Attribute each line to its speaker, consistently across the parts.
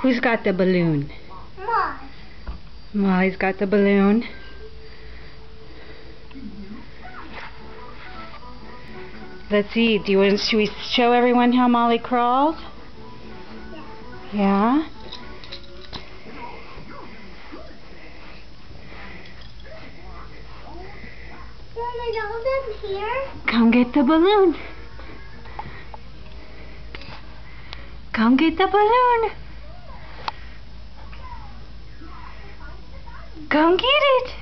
Speaker 1: Who's got the balloon?
Speaker 2: Mom.
Speaker 1: Molly's got the balloon. Let's see. Should we show everyone how Molly crawls? Yeah.
Speaker 2: Here?
Speaker 1: Come get the balloon. Come get the balloon. Come get it.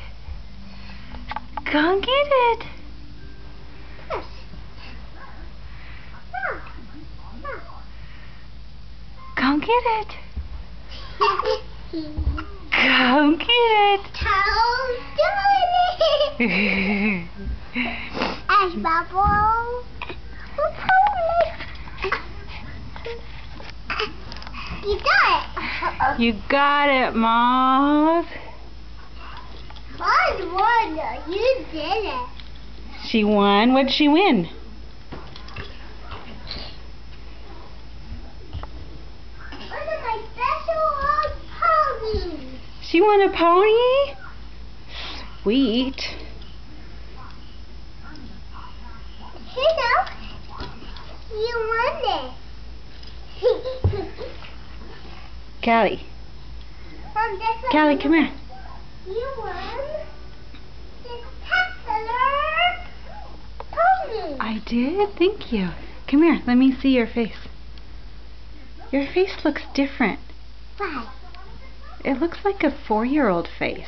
Speaker 1: Come get it. Come get it. Come get it.
Speaker 2: Ash Bubble. You got it.
Speaker 1: You got it, Moth.
Speaker 2: Mom won. You did it.
Speaker 1: She won. What did she win?
Speaker 2: Look at my special pony.
Speaker 1: She won a pony? Sweet.
Speaker 2: You know, you won it.
Speaker 1: Callie.
Speaker 2: Mom, that's what
Speaker 1: Callie, come here.
Speaker 2: You won the spectacular pony.
Speaker 1: I did? Thank you. Come here. Let me see your face. Your face looks different.
Speaker 2: Why?
Speaker 1: It looks like a 4-year-old face.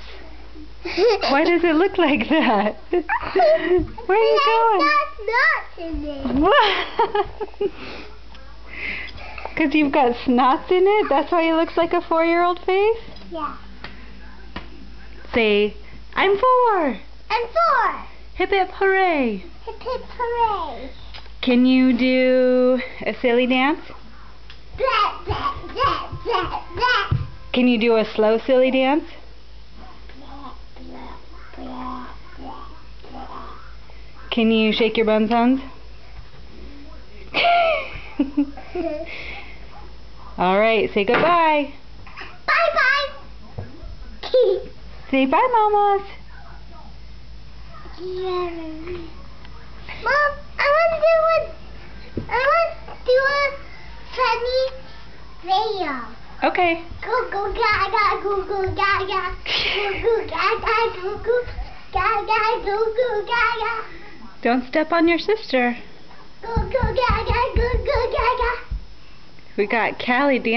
Speaker 1: Why does it look like that? Where are you going?
Speaker 2: Nuts in it.
Speaker 1: What? Because you've got snots in it? That's why it looks like a 4-year-old face?
Speaker 2: Yeah.
Speaker 1: Say, I'm 4.
Speaker 2: And 4.
Speaker 1: Hip hip hooray.
Speaker 2: Hip hip hooray.
Speaker 1: Can you do a silly dance?
Speaker 2: Blah, blah, blah, blah, blah.
Speaker 1: Can you do a slow silly dance?
Speaker 2: Blah, blah, blah, blah, blah.
Speaker 1: Can you shake your bum sounds? All right, say goodbye.
Speaker 2: Bye bye.
Speaker 1: Say bye, mamas.
Speaker 2: Yeah. Mom, I want to do a funny video.
Speaker 1: Okay.
Speaker 2: Goo goo gaga, goo goo gaga, goo goo gaga, goo goo gaga, goo goo gaga,
Speaker 1: Don't step on your sister.
Speaker 2: goo goo gaga, goo goo gaga.
Speaker 1: We got Callie dancing.